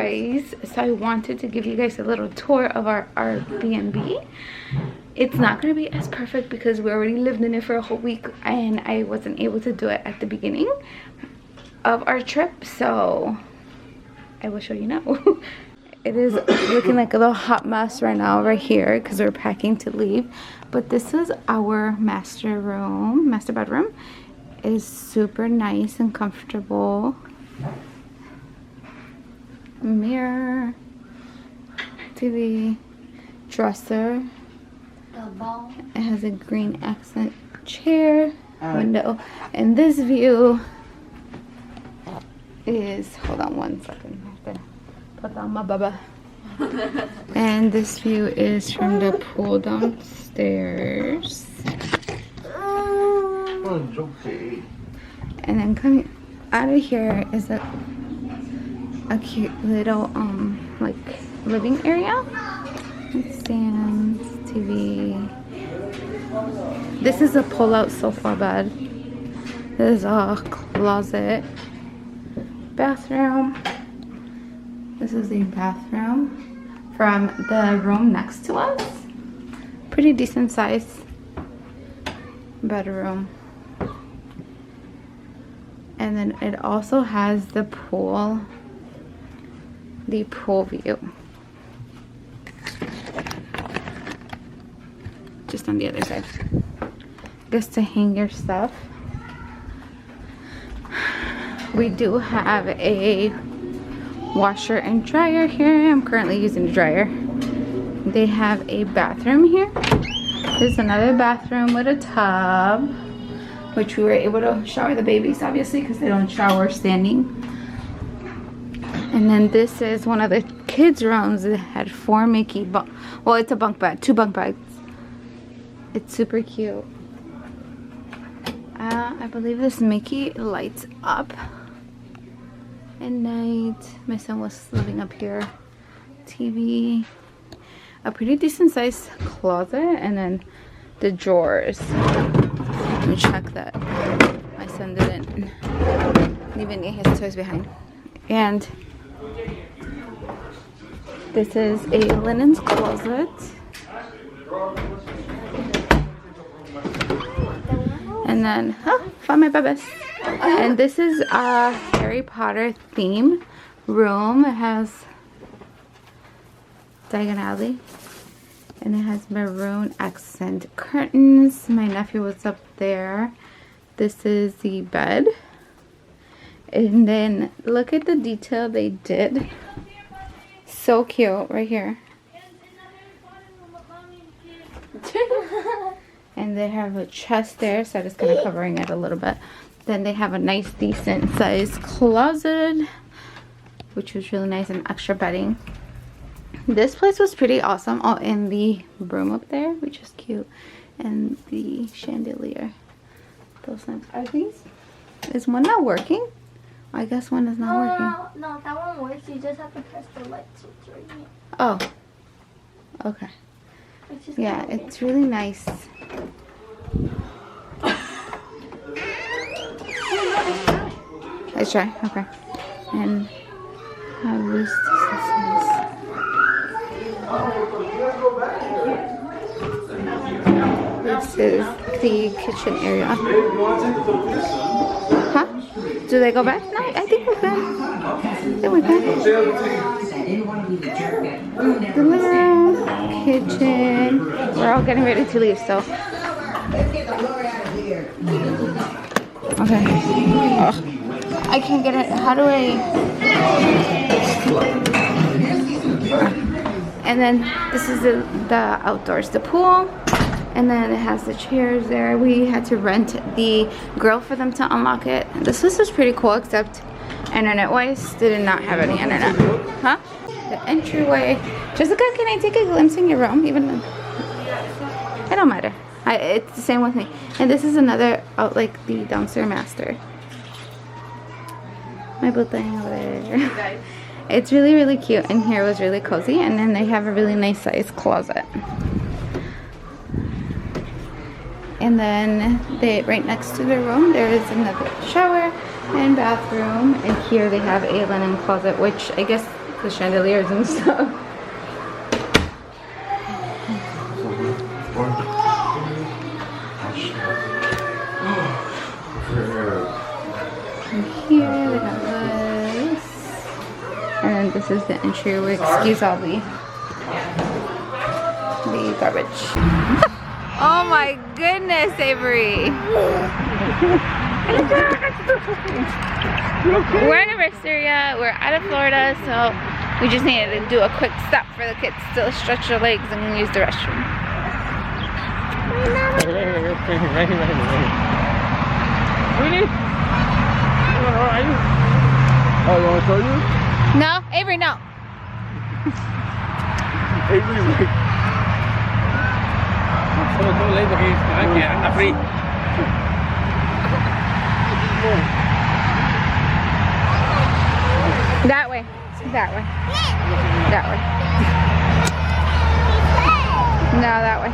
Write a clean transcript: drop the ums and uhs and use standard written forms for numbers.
guys, so I wanted to give you guys a little tour of our Airbnb. It's not going to be as perfect because we already lived in it for a whole week and I wasn't able to do it at the beginning of our trip, so I will show you now. It is looking like a little hot mess right now right here because we're packing to leave, but this is our master bedroom. It is super nice and comfortable. Mirror, TV, dresser. It has a green accent chair, window, and this view is, hold on one second, I have to put down my baba. And this view is from the pool downstairs. And then coming out of here is a cute little like living area. Stands, TV. This is a pull-out sofa bed. This is a closet. Bathroom. This is the bathroom from the room next to us. Pretty decent size bedroom. And then it also has the pool view. Just on the other side. Just to hang your stuff. We do have a washer and dryer here. I'm currently using the dryer. They have a bathroom here. There's another bathroom with a tub, which we were able to shower the babies, obviously, because they don't shower standing. And then this is one of the kids' rooms. It had 4 Mickey bunk. Well, it's a bunk bed, 2 bunk beds. It's super cute. I believe this Mickey lights up at night. My son was living up here. TV. A pretty decent sized closet, and then the drawers. Let me check that my son didn't leave any of his toys behind. And this is a linens closet. And then, found my bubbles. And this is a Harry Potter theme room. It has Diagon Alley. And it has maroon accent curtains. My nephew was up there. This is the bed. And then look at the detail they did. So cute right here. And they have a chest there, so I'm just kind of covering it a little bit. Then they have a nice, decent sized closet, which was really nice, and extra bedding. This place was pretty awesome. Oh, and the broom up there, which is cute, and the chandelier. Those lamps. Are these? Is one not working? I guess one is not working. No, that one works. You just have to press the light switch right here. Oh. Okay. Yeah, it's really nice. Let's try. Okay. And how loose this is. This is the kitchen area. Huh? Do they go back? No, I think we're good. I think we're good. The little kitchen. We're all getting ready to leave, so. Okay. Oh, I can't get it. How do I? And then this is the outdoors, the pool. And then it has the chairs there. We had to rent the grill for them to unlock it. This was pretty cool, except internet-wise, they did not have any internet. Huh? The entryway. Jessica, can I take a glimpse in your room? Even it don't matter. It's the same with me. And this is another, like the downstairs master. My little thing over there. It's really, really cute. And here was really cozy. And then they have a really nice size closet. And then right next to the room, there is another shower and bathroom. And here they have a linen closet, which I guess the chandeliers and stuff. And here we have this. And this is the entryway. Excuse all the garbage. Oh my goodness, Avery. We're in Wisteria. We're out of Florida, so we just needed to do a quick stop for the kids to stretch their legs and use the restroom. Really? Oh, you want to show you? No, Avery, no. Avery's like... Don't leave the game. I'm free. That way. That way. That way. No, that way.